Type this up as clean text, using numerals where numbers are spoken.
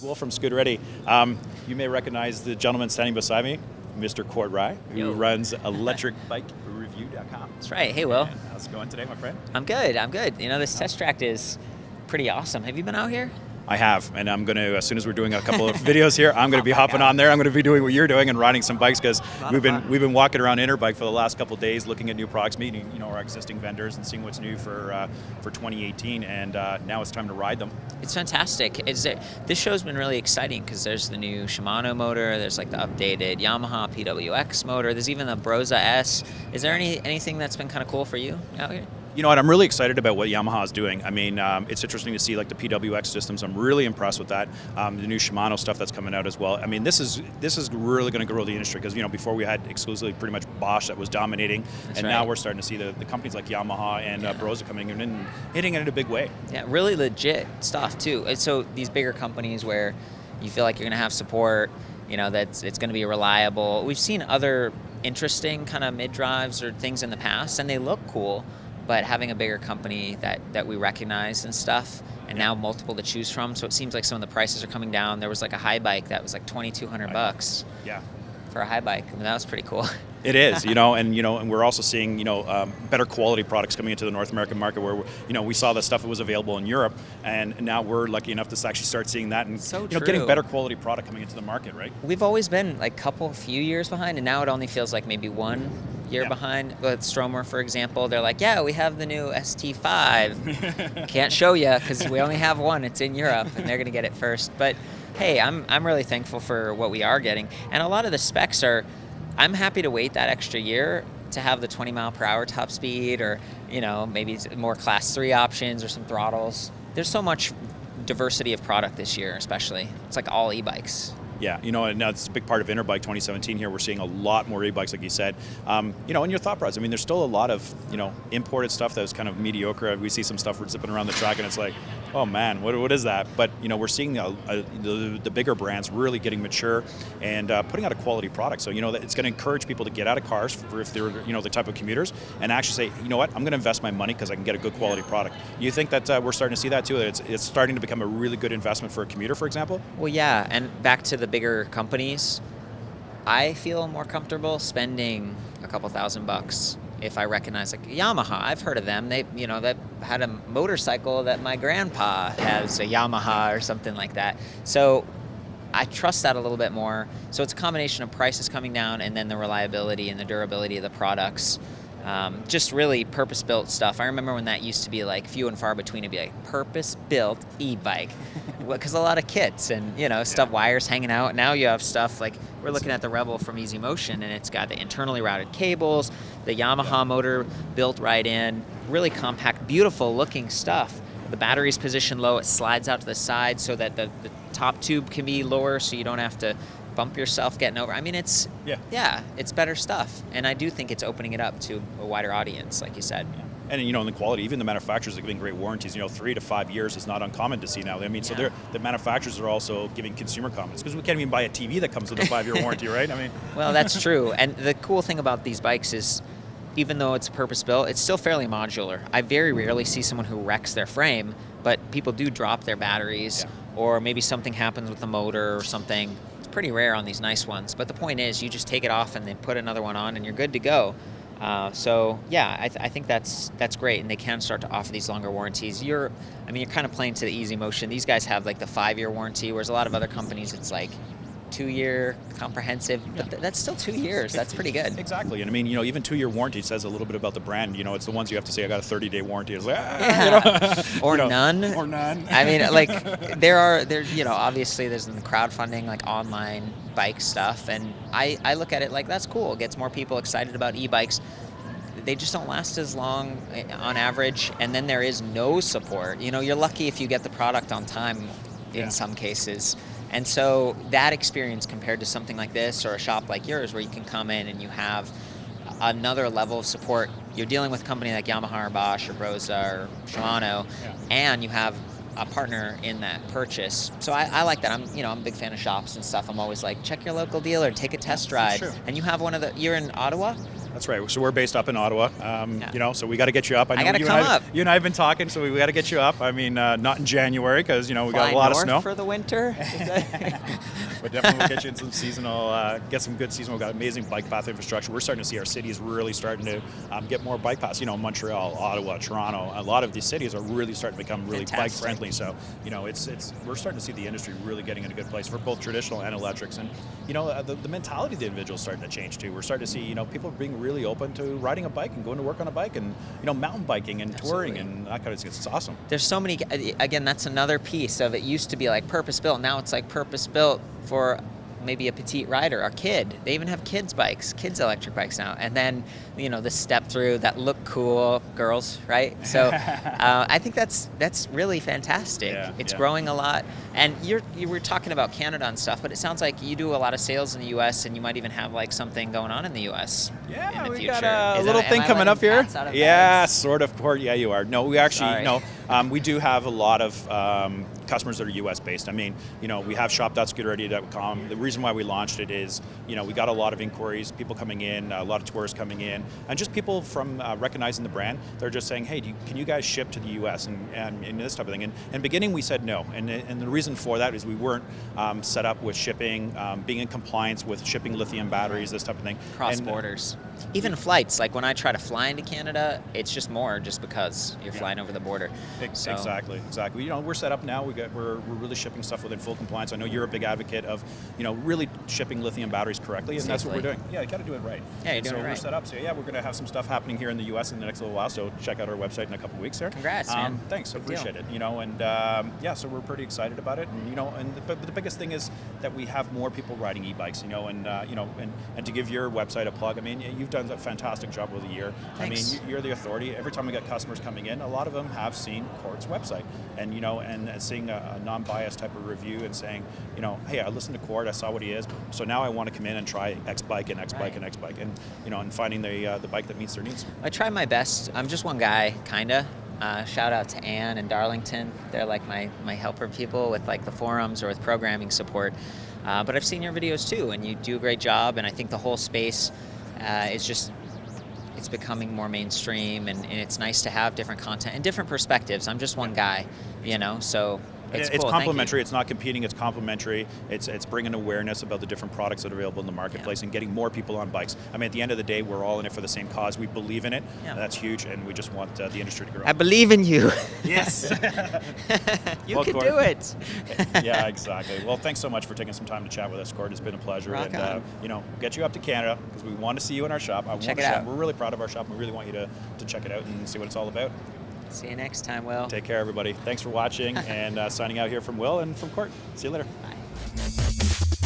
Will from Scooteretti. You may recognize the gentleman standing beside me, Mr. Cord Rye, who runs electricbikereview.com. That's right. Hey, Will. And how's it going today, my friend? I'm good. You know, this test track is pretty awesome. Have you been out here? I have, and I'm going to, as soon as we're doing a couple of videos here, I'm going to be hopping on there. I'm going to be doing what you're doing and riding some bikes, because we've been walking around Interbike for the last couple of days, looking at new products, meeting our existing vendors, and seeing what's new for 2018. And now it's time to ride them. It's fantastic. This show's been really exciting because there's the new Shimano motor, there's like the updated Yamaha PWX motor, there's even the Broza S. Is there anything that's been kind of cool for you out here? You know what, I'm really excited about what Yamaha is doing. I mean, it's interesting to see like the PWX systems. I'm really impressed with that. The new Shimano stuff that's coming out as well. I mean, this is really going to grow the industry, because before we had exclusively pretty much Bosch that was dominating, now we're starting to see the companies like Yamaha and Broza coming in and hitting it in a big way. Yeah, really legit stuff too. So these bigger companies where you feel like you're going to have support, that it's going to be reliable. We've seen other interesting kind of mid-drives or things in the past, and they look cool. But having a bigger company that we recognize and stuff, and now multiple to choose from, so it seems like some of the prices are coming down. There was like a high bike that was like $2,200. Yeah. For a high bike. I mean, that was pretty cool. It is, and we're also seeing, better quality products coming into the North American market, where we saw the stuff that was available in Europe, and now we're lucky enough to actually start seeing that, and getting better quality product coming into the market, right? We've always been like few years behind, and now it only feels like maybe 1 year behind. With Stromer, for example, they're like, we have the new ST5. Can't show you because we only have one. It's in Europe, and they're going to get it first. But hey, I'm really thankful for what we are getting, and a lot of the specs are. I'm happy to wait that extra year to have the 20 mile per hour top speed, or maybe more class 3 options or some throttles. There's so much diversity of product this year, especially. It's like all e-bikes. Yeah, and that's a big part of Interbike 2017 here. We're seeing a lot more e-bikes, like you said. And your thought process, I mean, there's still a lot of, imported stuff that was kind of mediocre. We see some stuff we're zipping around the track, and it's like, oh man, what is that? But, we're seeing the bigger brands really getting mature and putting out a quality product. So, it's going to encourage people to get out of cars if they're, the type of commuters, and actually say, you know what, I'm going to invest my money because I can get a good quality product. You think that we're starting to see that too? That it's starting to become a really good investment for a commuter, for example? Well, yeah, and back to the bigger companies, I feel more comfortable spending a couple $1,000 if I recognize, like Yamaha. I've heard of them. They had a motorcycle that my grandpa has, a Yamaha or something like that. So I trust that a little bit more. So it's a combination of prices coming down and then the reliability and the durability of the products. Just really purpose-built stuff. I remember when that used to be like few and far between. It'd be like purpose-built e-bike, because a lot of kits and stuff, wires hanging out. Now you have stuff like we're looking at the Rebel from Easy Motion, and it's got the internally routed cables, the Yamaha motor built right in, really compact, beautiful-looking stuff. The battery's positioned low. It slides out to the side so that the top tube can be lower, so you don't have to bump yourself getting over. I mean, it's better stuff, and I do think it's opening it up to a wider audience, like you said. Yeah. And in the quality, even the manufacturers are giving great warranties. 3 to 5 years is not uncommon to see now. I mean, so the manufacturers are also giving consumer confidence, because we can't even buy a TV that comes with a 5-year warranty, right? I mean, well, that's true. And the cool thing about these bikes is, even though it's purpose-built, it's still fairly modular. I very rarely see someone who wrecks their frame, but people do drop their batteries, or maybe something happens with the motor or something. Pretty rare on these nice ones, but the point is you just take it off and then put another one on and you're good to go. I think that's great, and they can start to offer these longer warranties. You're kind of playing to the Easy Motion. These guys have like the 5-year warranty, whereas a lot of other companies it's like 2-year comprehensive, but that's still 2 years. That's pretty good. Exactly. And I mean, even 2-year warranty saes a little bit about the brand. It's the ones you have to say, I got a 30-day warranty. It's like, or none. Or none. I mean, like there obviously there's the crowdfunding, like online bike stuff, and I look at it like that's cool. It gets more people excited about e-bikes. They just don't last as long on average, and then there is no support. You're lucky if you get the product on time in some cases. And so that experience compared to something like this or a shop like yours, where you can come in and you have another level of support. You're dealing with a company like Yamaha or Bosch or Broza or Shimano, and you have a partner in that purchase. So I like that. I'm a big fan of shops and stuff. I'm always like, check your local dealer, take a test ride. And you have you're in Ottawa? That's right. So we're based up in Ottawa. Yeah. You know, so we got to get you up. I know gotta you come and up. You and I have been talking, so we got to get you up. I mean, not in January because, you know, we got Fly a lot of north snow. for the winter. But definitely we'll get you in some seasonal, get some good seasonal. We've got amazing bike path infrastructure. We're starting to see our cities really starting to get more bike paths. You know, Montreal, Ottawa, Toronto, a lot of these cities are really starting to become really bike friendly. So, you know, we're starting to see the industry really getting in a good place for both traditional and electrics. And, you know, the mentality of the individual is starting to change too. We're starting to see, you know, people being really open to riding a bike and going to work on a bike and, you know, mountain biking and touring and that kind of thing. It's awesome. There's so many, again, that's another piece of it. Used to be like purpose built. Now it's like purpose built for maybe a petite rider, a kid. They even have kids electric bikes now. And then, you know, the step through that look cool, girls, right? So I think that's really fantastic. Yeah, it's growing a lot. And you were talking about Canada and stuff, but it sounds like you do a lot of sales in the U.S. and you might even have like something going on in the U.S. Yeah, in the we future. got a little thing coming up here. Yeah, sort of. Yeah, you are. No, we actually, no, we do have a lot of customers that are U.S. based. I mean, you know, we have shop.scooteretti.com. The reason why we launched it is, you know, we got a lot of inquiries, people coming in, a lot of tourists coming in, and just people from recognizing the brand. They're just saying, hey, can you guys ship to the U.S. and this type of thing? And in the beginning, we said no. And the reason for that is we weren't set up with shipping, being in compliance with shipping lithium batteries, this type of thing. Cross borders. Even flights, like when I try to fly into Canada, it's just more just because you're flying over the border. So. Exactly. You know, we're set up now. We're really shipping stuff within full compliance. I know you're a big advocate of, you know, really shipping lithium batteries correctly, and that's what we're doing. Yeah, you got to do it right. Yeah, you're doing it right. So we're set up. So yeah, we're going to have some stuff happening here in the U.S. in the next little while. So check out our website in a couple of weeks there. Congrats, man. Thanks. I appreciate it. You know, and yeah, so we're pretty excited about it. And you know, but the biggest thing is that we have more people riding e-bikes. You know, and you know, and to give your website a plug. I mean, you've done a fantastic job over the year. Thanks. I mean, you're the authority. Every time we get customers coming in, a lot of them have seen Court's website, and you know, and seeing a non-biased type of review and saying, you know, hey, I listened to Court, I saw what he is, so now I want to come in and try X bike and X bike and X bike, and you know, and finding the bike that meets their needs. I try my best. I'm just one guy, kinda. Shout out to Ann and Darlington. They're like my helper people with like the forums or with programming support. But I've seen your videos too, and you do a great job. And I think the whole space is just, it's becoming more mainstream, and it's nice to have different content and different perspectives. I'm just one guy, you know, so it's cool. Complementary. It's not competing. It's complementary. It's bringing awareness about the different products that are available in the marketplace and getting more people on bikes. I mean, at the end of the day, we're all in it for the same cause. We believe in it. Yeah. That's huge, and we just want the industry to grow. I believe in you. Yes. You can do it. Yeah, exactly. Well, thanks so much for taking some time to chat with us, Court. It's been a pleasure. Rock on. You know, we'll get you up to Canada because we want to see you in our shop. Check it out. We're really proud of our shop, and we really want you to check it out and see what it's all about. See you next time, Will. Take care, everybody. Thanks for watching, and signing out here from Will and from Court. See you later. Bye.